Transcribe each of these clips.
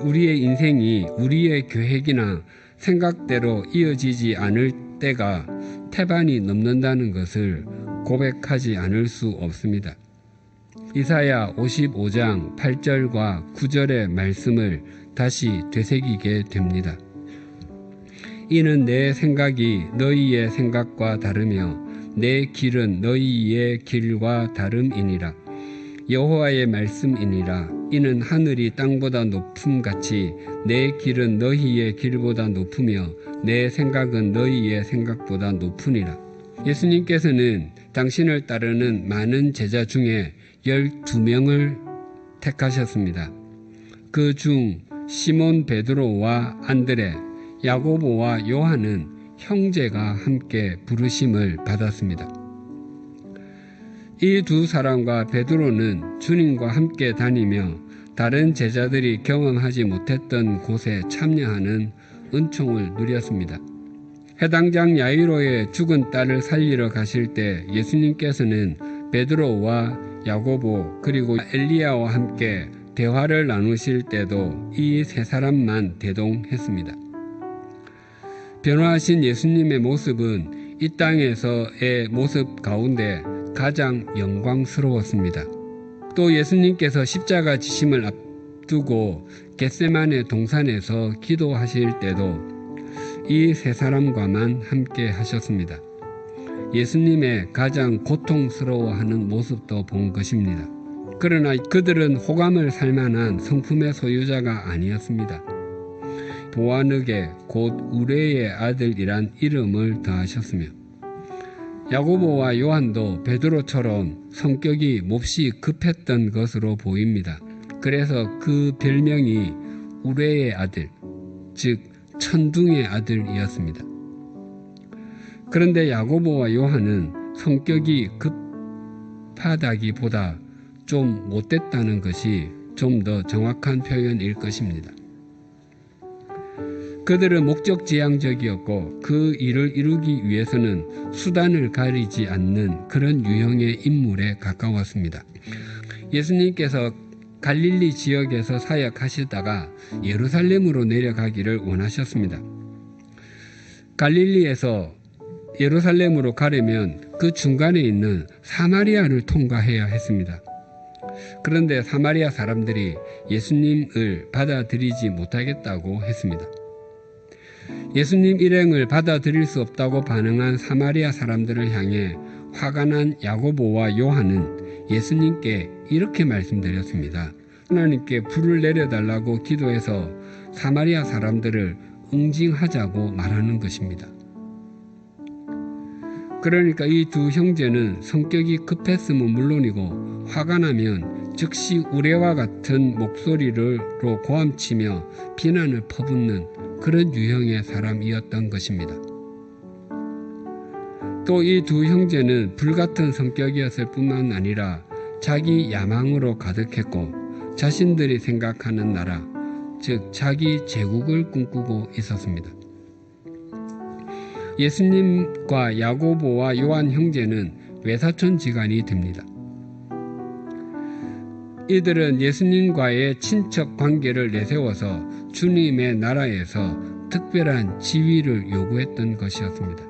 우리의 인생이 우리의 계획이나 생각대로 이어지지 않을 때가 태반이 넘는다는 것을 고백하지 않을 수 없습니다. 이사야 55장 8절과 9절의 말씀을 다시 되새기게 됩니다. 이는 내 생각이 너희의 생각과 다르며 내 길은 너희의 길과 다름이니라. 여호와의 말씀이니라. 이는 하늘이 땅보다 높음같이 내 길은 너희의 길보다 높으며 내 생각은 너희의 생각보다 높으니라. 예수님께서는 당신을 따르는 많은 제자 중에 12명을 택하셨습니다. 그 중 시몬 베드로와 안드레, 야고보와 요한은 형제가 함께 부르심을 받았습니다. 이 두 사람과 베드로는 주님과 함께 다니며 다른 제자들이 경험하지 못했던 곳에 참여하는 은총을 누렸습니다. 해당장 야이로의 죽은 딸을 살리러 가실 때 예수님께서는 베드로와 야고보 그리고 엘리야와 함께 대화를 나누실 때도 이 세 사람만 대동했습니다. 변화하신 예수님의 모습은 이 땅에서의 모습 가운데 가장 영광스러웠습니다. 또 예수님께서 십자가 지심을 앞두고 겟세마네 동산에서 기도하실 때도 이 세 사람과만 함께 하셨습니다. 예수님의 가장 고통스러워하는 모습도 본 것입니다. 그러나 그들은 호감을 살 만한 성품의 소유자가 아니었습니다. 보아느게 곧 우레의 아들이란 이름을 더하셨으며 야고보와 요한도 베드로처럼 성격이 몹시 급했던 것으로 보입니다. 그래서 그 별명이 우레의 아들, 즉 천둥의 아들이었습니다. 그런데 야고보와 요한은 성격이 급하다기보다 좀 못됐다는 것이 좀 더 정확한 표현일 것입니다. 그들은 목적지향적이었고 그 일을 이루기 위해서는 수단을 가리지 않는 그런 유형의 인물에 가까웠습니다. 예수님께서 갈릴리 지역에서 사역하시다가 예루살렘으로 내려가기를 원하셨습니다. 갈릴리에서 예루살렘으로 가려면 그 중간에 있는 사마리아를 통과해야 했습니다. 그런데 사마리아 사람들이 예수님을 받아들이지 못하겠다고 했습니다. 예수님 일행을 받아들일 수 없다고 반응한 사마리아 사람들을 향해 화가 난 야고보와 요한은 예수님께 이렇게 말씀드렸습니다. 하나님께 불을 내려달라고 기도해서 사마리아 사람들을 응징하자고 말하는 것입니다. 그러니까 이 두 형제는 성격이 급했으면 물론이고 화가 나면 즉시 우레와 같은 목소리로 고함치며 비난을 퍼붓는 그런 유형의 사람이었던 것입니다. 또 이 두 형제는 불같은 성격이었을 뿐만 아니라 자기 야망으로 가득했고 자신들이 생각하는 나라, 즉 자기 제국을 꿈꾸고 있었습니다. 예수님과 야고보와 요한 형제는 외사촌지간이 됩니다. 이들은 예수님과의 친척 관계를 내세워서 주님의 나라에서 특별한 지위를 요구했던 것이었습니다.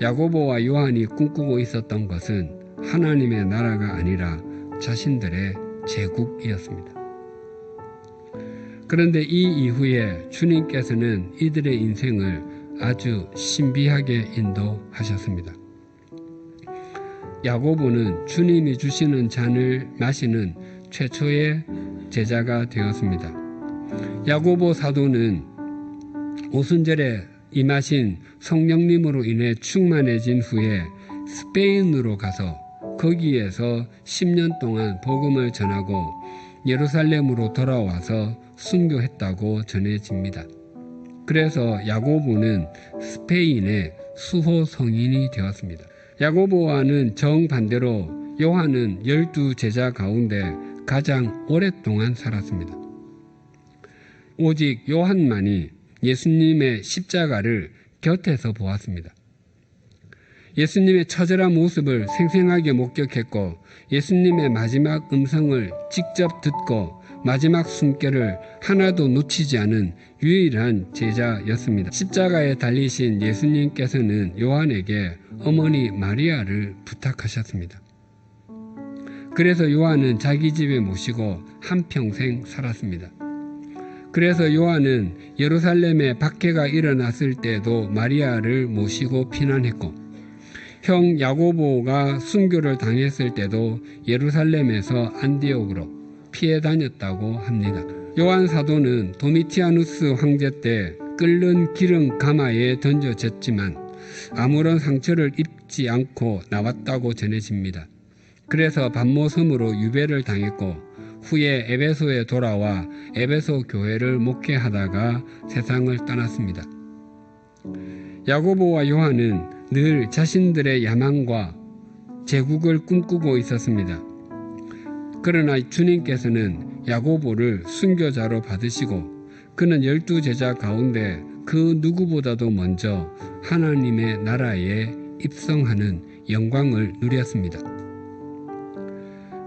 야고보와 요한이 꿈꾸고 있었던 것은 하나님의 나라가 아니라 자신들의 제국이었습니다. 그런데 이 이후에 주님께서는 이들의 인생을 아주 신비하게 인도하셨습니다. 야고보는 주님이 주시는 잔을 마시는 최초의 제자가 되었습니다. 야고보 사도는 오순절에 임하신 성령님으로 인해 충만해진 후에 스페인으로 가서 거기에서 10년 동안 복음을 전하고 예루살렘으로 돌아와서 순교했다고 전해집니다. 그래서 야고보는 스페인의 수호 성인이 되었습니다. 야고보와는 정반대로 요한은 12제자 가운데 가장 오랫동안 살았습니다. 오직 요한만이 예수님의 십자가를 곁에서 보았습니다. 예수님의 처절한 모습을 생생하게 목격했고 예수님의 마지막 음성을 직접 듣고 마지막 숨결을 하나도 놓치지 않은 유일한 제자였습니다. 십자가에 달리신 예수님께서는 요한에게 어머니 마리아를 부탁하셨습니다. 그래서 요한은 자기 집에 모시고 한평생 살았습니다. 그래서 요한은 예루살렘에 박해가 일어났을 때도 마리아를 모시고 피난했고 형 야고보가 순교를 당했을 때도 예루살렘에서 안디옥으로 피해 다녔다고 합니다. 요한 사도는 도미티아누스 황제 때 끓는 기름 가마에 던져졌지만 아무런 상처를 입지 않고 나왔다고 전해집니다. 그래서 반모섬으로 유배를 당했고 후에 에베소에 돌아와 에베소 교회를 목회하다가 세상을 떠났습니다. 야고보와 요한은 늘 자신들의 야망과 제국을 꿈꾸고 있었습니다. 그러나 주님께서는 야고보를 순교자로 받으시고 그는 12제자 가운데 그 누구보다도 먼저 하나님의 나라에 입성하는 영광을 누렸습니다.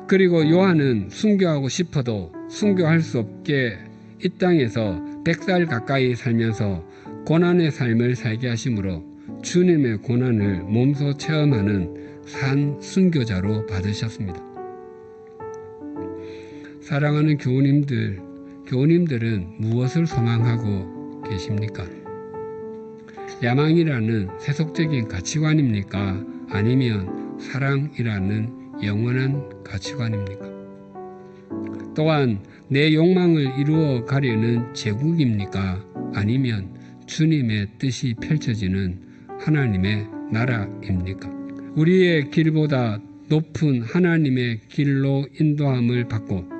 그리고 요한은 순교하고 싶어도 순교할 수 없게 이 땅에서 100살 가까이 살면서 고난의 삶을 살게 하심으로 주님의 고난을 몸소 체험하는 산 순교자로 받으셨습니다. 사랑하는 교우님들은 무엇을 소망하고 계십니까? 야망이라는 세속적인 가치관입니까? 아니면 사랑이라는 영원한 가치관입니까? 또한 내 욕망을 이루어 가려는 제국입니까? 아니면 주님의 뜻이 펼쳐지는 하나님의 나라입니까? 우리의 길보다 높은 하나님의 길로 인도함을 받고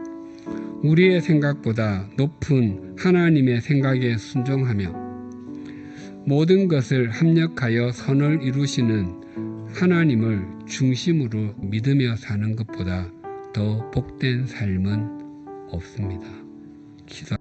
우리의 생각보다 높은 하나님의 생각에 순종하며 모든 것을 합력하여 선을 이루시는 하나님을 중심으로 믿으며 사는 것보다 더 복된 삶은 없습니다. 기도